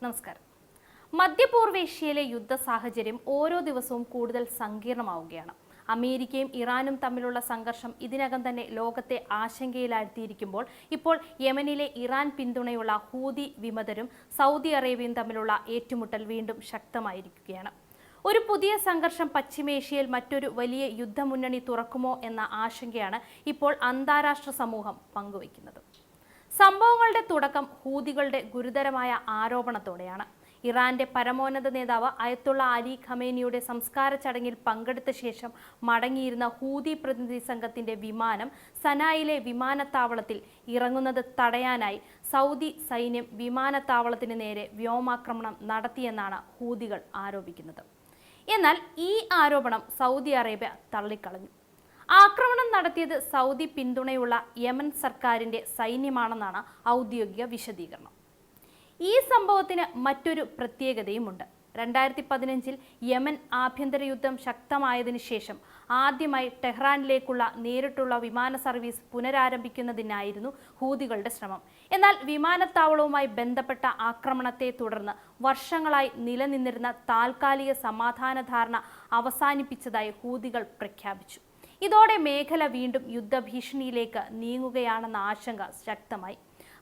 നമസ്കാരം. മധ്യപൂർവേഷ്യയിലെ യുദ്ധ സാഹചര്യം ഓരോ ദിവസവും കൂടുതൽ സങ്കീർണമാവുകയാണ്. അമേരിക്കയും ഇറാനും തമ്മിലുള്ള സംഘർഷം ഇതിനകം തന്നെ ലോകത്തെ ആശങ്കയിലാഴ്ത്തിയിരിക്കുമ്പോൾ ഇപ്പോൾ യമനിലെ ഇറാൻ പിന്തുണയുള്ള ഹൂതി വിമതരും സൗദി അറേബ്യയും തമ്മിലുള്ള ഏറ്റുമുട്ടൽ വീണ്ടും ശക്തമായിരിക്കുകയാണ്. ഒരു പുതിയ സംഘർഷം പശ്ചിമേഷ്യയിൽ മറ്റൊരു വലിയ യുദ്ധമുന്നണി തുറക്കുമോ എന്ന ആശങ്കയാണ് ഇപ്പോൾ അന്താരാഷ്ട്ര സമൂഹം പങ്കുവയ്ക്കുന്നത്. സംഭവങ്ങളുടെ തുടക്കം ഹൂതികളുടെ ഗുരുതരമായ ആരോപണത്തോടെയാണ്. ഇറാന്റെ പരമോന്നത നേതാവ് അയത്തുള്ള അലി ഖമേനിയുടെ സംസ്കാര ചടങ്ങിൽ പങ്കെടുത്ത ശേഷം മടങ്ങിയിരുന്ന ഹൂതി പ്രതിനിധി സംഘത്തിന്റെ വിമാനം സനായിലെ വിമാനത്താവളത്തിൽ ഇറങ്ങുന്നത് തടയാനായി സൗദി സൈന്യം വിമാനത്താവളത്തിന് നേരെ വ്യോമാക്രമണം നടത്തിയെന്നാണ് ഹൂതികൾ ആരോപിക്കുന്നത്. എന്നാൽ ഈ ആരോപണം സൗദി അറേബ്യ തള്ളിക്കളഞ്ഞു. ആക്രമണം നടത്തിയത് സൗദി പിന്തുണയുള്ള യമൻ സർക്കാരിന്റെ സൈന്യമാണെന്നാണ് ഔദ്യോഗിക വിശദീകരണം. ഈ സംഭവത്തിന് മറ്റൊരു പ്രത്യേകതയുമുണ്ട്. 2015 യമൻ ആഭ്യന്തര യുദ്ധം ശക്തമായതിനു ശേഷം ആദ്യമായി ടെഹ്റാനിലേക്കുള്ള നേരിട്ടുള്ള വിമാന സർവീസ് പുനരാരംഭിക്കുന്നതിനായിരുന്നു ഹൂതികളുടെ ശ്രമം. എന്നാൽ വിമാനത്താവളവുമായി ബന്ധപ്പെട്ട ആക്രമണത്തെ തുടർന്ന് വർഷങ്ങളായി നിലനിന്നിരുന്ന താൽക്കാലിക സമാധാന ധാരണ അവസാനിപ്പിച്ചതായി ഹൂതികൾ പ്രഖ്യാപിച്ചു. ഇതോടെ മേഖല വീണ്ടും യുദ്ധഭീഷണിയിലേക്ക് നീങ്ങുകയാണെന്ന ആശങ്ക ശക്തമായി.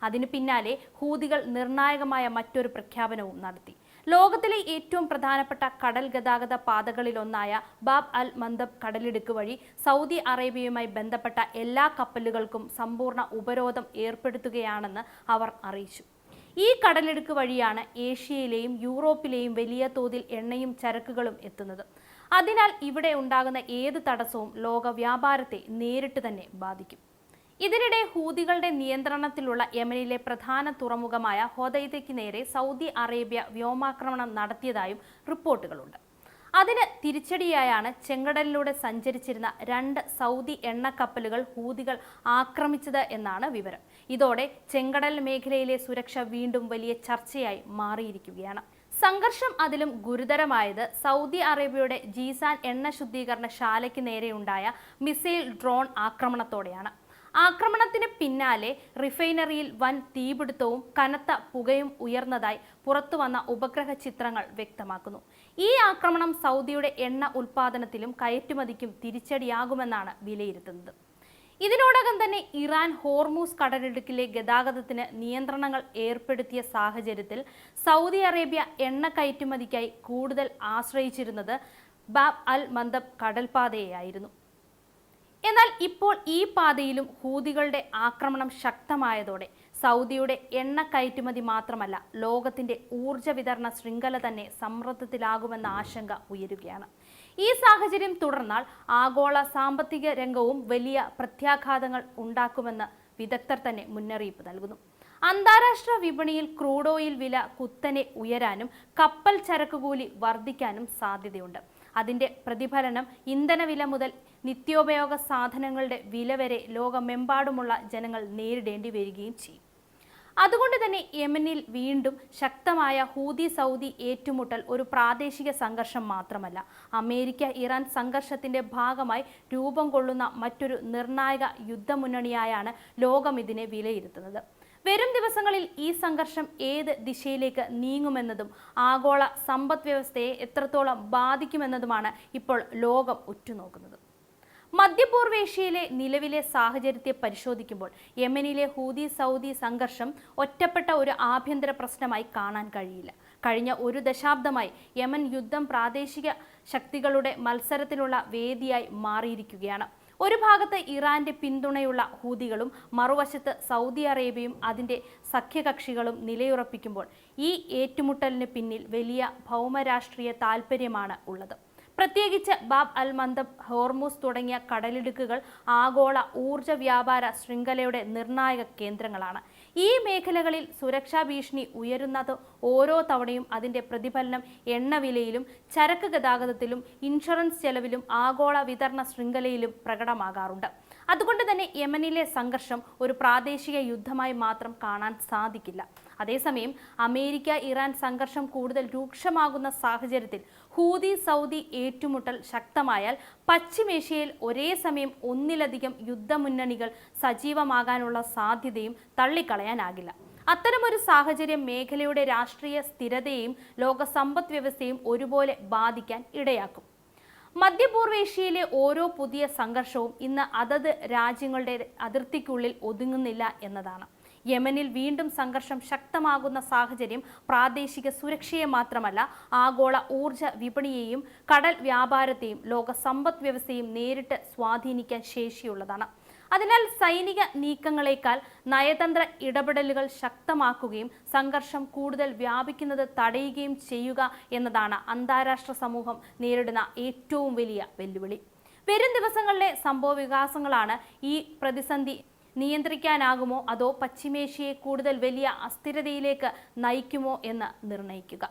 അതിനു പിന്നാലെ ഹൂതികൾ നിർണായകമായ മറ്റൊരു പ്രഖ്യാപനവും നടത്തി. ലോകത്തിലെ ഏറ്റവും പ്രധാനപ്പെട്ട കടൽ ഗതാഗത പാതകളിലൊന്നായ ബാബ് അൽ മന്ദബ് കടലിടുക്ക് വഴി സൗദി അറേബ്യയുമായി ബന്ധപ്പെട്ട എല്ലാ കപ്പലുകൾക്കും സമ്പൂർണ്ണ ഉപരോധം ഏർപ്പെടുത്തുകയാണെന്ന് അവർ അറിയിച്ചു. ഈ കടലിടുക്ക് വഴിയാണ് ഏഷ്യയിലെയും യൂറോപ്പിലെയും വലിയ തോതിൽ എണ്ണയും ചരക്കുകളും എത്തുന്നത്. അതിനാൽ ഇവിടെ ഉണ്ടാകുന്ന ഏത് തടസ്സവും ലോക വ്യാപാരത്തെ നേരിട്ട് തന്നെ ബാധിക്കും. ഇതിനിടെ ഹൂതികളുടെ നിയന്ത്രണത്തിലുള്ള യമനിലെ പ്രധാന തുറമുഖമായ ഹൊദൈദയ്ക്ക് നേരെ സൗദി അറേബ്യ വ്യോമാക്രമണം നടത്തിയതായും റിപ്പോർട്ടുകളുണ്ട്. അതിന് തിരിച്ചടിയായാണ് ചെങ്കടലിലൂടെ സഞ്ചരിച്ചിരുന്ന 2 സൗദി എണ്ണക്കപ്പലുകൾ ഹൂതികൾ ആക്രമിച്ചത് എന്നാണ് വിവരം. ഇതോടെ ചെങ്കടൽ മേഖലയിലെ സുരക്ഷ വീണ്ടും വലിയ ചർച്ചയായി മാറിയിരിക്കുകയാണ്. സംഘർഷം അതിലും ഗുരുതരമായത് സൗദി അറേബ്യയുടെ ജീസാൻ എണ്ണ ശുദ്ധീകരണ ശാലയ്ക്ക് നേരെയുണ്ടായ മിസൈൽ ഡ്രോൺ ആക്രമണത്തോടെയാണ്. ആക്രമണത്തിന് പിന്നാലെ റിഫൈനറിയിൽ വൻ തീപിടുത്തവും കനത്ത പുകയും ഉയർന്നതായി പുറത്തുവന്ന ഉപഗ്രഹ ചിത്രങ്ങൾ വ്യക്തമാക്കുന്നു. ഈ ആക്രമണം സൗദിയുടെ എണ്ണ ഉൽപാദനത്തിലും കയറ്റുമതിക്കും തിരിച്ചടിയാകുമെന്നാണ് വിലയിരുത്തുന്നത്. ഇതിനോടകം തന്നെ ഇറാൻ ഹോർമൂസ് കടലിടുക്കിലെ ഗതാഗതത്തിന് നിയന്ത്രണങ്ങൾ ഏർപ്പെടുത്തിയ സാഹചര്യത്തിൽ സൗദി അറേബ്യ എണ്ണ കയറ്റുമതിക്കായി കൂടുതൽ ആശ്രയിച്ചിരുന്നത് ബാബ് അൽ മന്ദബ് കടൽപാതയായിരുന്നു. എന്നാൽ ഇപ്പോൾ ഈ പാതയിലും ഹൂതികളുടെ ആക്രമണം ശക്തമായതോടെ സൗദിയുടെ എണ്ണ കയറ്റുമതി മാത്രമല്ല ലോകത്തിന്റെ ഊർജ്ജ വിതരണ ശൃംഖല തന്നെ സമ്മർദ്ദത്തിലാകുമെന്ന ആശങ്ക ഉയരുകയാണ്. ഈ സാഹചര്യം തുടർന്നാൽ ആഗോള സാമ്പത്തിക രംഗവും വലിയ പ്രത്യാഘാതങ്ങൾ ഉണ്ടാക്കുമെന്ന് വിദഗ്ധർ തന്നെ മുന്നറിയിപ്പ് നൽകുന്നു. അന്താരാഷ്ട്ര വിപണിയിൽ ക്രൂഡ് ഓയിൽ വില കുത്തനെ ഉയരാനും കപ്പൽ ചരക്കുകൂലി വർദ്ധിക്കാനും സാധ്യതയുണ്ട്. അതിന്റെ പ്രതിഫലനം ഇന്ധനവില മുതൽ നിത്യോപയോഗ സാധനങ്ങളുടെ വില വരെ ലോകമെമ്പാടുമുള്ള ജനങ്ങൾ നേരിടേണ്ടി വരികയും ചെയ്യും. അതുകൊണ്ട് തന്നെ യമനിൽ വീണ്ടും ശക്തമായ ഹൂതി സൗദി ഏറ്റുമുട്ടൽ ഒരു പ്രാദേശിക സംഘർഷം മാത്രമല്ല, അമേരിക്ക ഇറാൻ സംഘർഷത്തിന്റെ ഭാഗമായി രൂപം കൊള്ളുന്ന മറ്റൊരു നിർണായക യുദ്ധമുന്നണിയായാണ് ലോകം ഇതിനെ വിലയിരുത്തുന്നത്. വരും ദിവസങ്ങളിൽ ഈ സംഘർഷം ഏത് ദിശയിലേക്ക് നീങ്ങുമെന്നതും ആഗോള സമ്പദ് വ്യവസ്ഥയെ എത്രത്തോളം ബാധിക്കുമെന്നതുമാണ് ഇപ്പോൾ ലോകം ഉറ്റുനോക്കുന്നത്. മധ്യപൂർവേഷ്യയിലെ നിലവിലെ സാഹചര്യത്തെ പരിശോധിക്കുമ്പോൾ യമനിലെ ഹൂതി സൗദി സംഘർഷം ഒറ്റപ്പെട്ട ഒരു ആഭ്യന്തര പ്രശ്നമായി കാണാൻ കഴിയില്ല. കഴിഞ്ഞ ഒരു ദശാബ്ദമായി യമൻ യുദ്ധം പ്രാദേശിക ശക്തികളുടെ മത്സരത്തിനുള്ള വേദിയായി മാറിയിരിക്കുകയാണ്. ഒരു ഭാഗത്ത് ഇറാന്റെ പിന്തുണയുള്ള ഹൂതികളും മറുവശത്ത് സൗദി അറേബ്യയും അതിന്റെ സഖ്യകക്ഷികളും നിലയുറപ്പിക്കുമ്പോൾ ഈ ഏറ്റുമുട്ടലിന് പിന്നിൽ വലിയ ഭൗമരാഷ്ട്രീയ താൽപ്പര്യമാണ് ഉള്ളത്. പ്രത്യേകിച്ച് ബാബ് അൽ മന്ദബ്, ഹോർമൂസ് തുടങ്ങിയ കടലിടുക്കുകൾ ആഗോള ഊർജ്ജ വ്യാപാര ശൃംഖലയുടെ നിർണായക കേന്ദ്രങ്ങളാണ്. ഈ മേഖലകളിൽ സുരക്ഷാ ഭീഷണി ഉയരുന്നത് ഓരോ തവണയും അതിന്റെ പ്രതിഫലനം എണ്ണവിലയിലും ചരക്ക് ഗതാഗതത്തിലും ഇൻഷുറൻസ് ചെലവിലും ആഗോള വിതരണ ശൃംഖലയിലും പ്രകടമാകാറുണ്ട്. അതുകൊണ്ട് തന്നെ യമനിലെ സംഘർഷം ഒരു പ്രാദേശിക യുദ്ധമായി മാത്രം കാണാൻ സാധിക്കില്ല. അതേസമയം അമേരിക്ക ഇറാൻ സംഘർഷം കൂടുതൽ രൂക്ഷമാകുന്ന സാഹചര്യത്തിൽ ഹൂതി സൗദി ഏറ്റുമുട്ടൽ ശക്തമായാൽ പശ്ചിമേഷ്യയിൽ ഒരേ സമയം ഒന്നിലധികം യുദ്ധമുന്നണികൾ സജീവമാകാനുള്ള സാധ്യതയും തള്ളിക്കളയാനാകില്ല. അത്തരമൊരു സാഹചര്യം മേഖലയുടെ രാഷ്ട്രീയ സ്ഥിരതയെയും ലോക സമ്പദ് വ്യവസ്ഥയും ഒരുപോലെ ബാധിക്കാൻ ഇടയാക്കും. മധ്യപൂർവേഷ്യയിലെ ഓരോ പുതിയ സംഘർഷവും ഇന്ന് അതത് രാജ്യങ്ങളുടെ അതിർത്തിക്കുള്ളിൽ ഒതുങ്ങുന്നില്ല എന്നതാണ്. യമനിൽ വീണ്ടും സംഘർഷം ശക്തമാകുന്ന സാഹചര്യം പ്രാദേശിക സുരക്ഷയെ മാത്രമല്ല, ആഗോള ഊർജ വിപണിയെയും കടൽ വ്യാപാരത്തെയും ലോക സമ്പദ് വ്യവസ്ഥയും നേരിട്ട് സ്വാധീനിക്കാൻ ശേഷിയുള്ളതാണ്. അതിനാൽ സൈനിക നീക്കങ്ങളെക്കാൾ നയതന്ത്ര ഇടപെടലുകൾ ശക്തമാക്കുകയും സംഘർഷം കൂടുതൽ വ്യാപിക്കുന്നത് തടയുകയും ചെയ്യുക എന്നതാണ് അന്താരാഷ്ട്ര സമൂഹം നേരിടുന്ന ഏറ്റവും വലിയ വെല്ലുവിളി. വരും ദിവസങ്ങളിലെ സംഭവവികാസങ്ങളാണ് ഈ പ്രതിസന്ധി നിയന്ത്രിക്കാനാകുമോ അതോ പശ്ചിമേഷ്യയെ കൂടുതൽ വലിയ അസ്ഥിരതയിലേക്ക് നയിക്കുമോ എന്ന് നിർണ്ണയിക്കുക.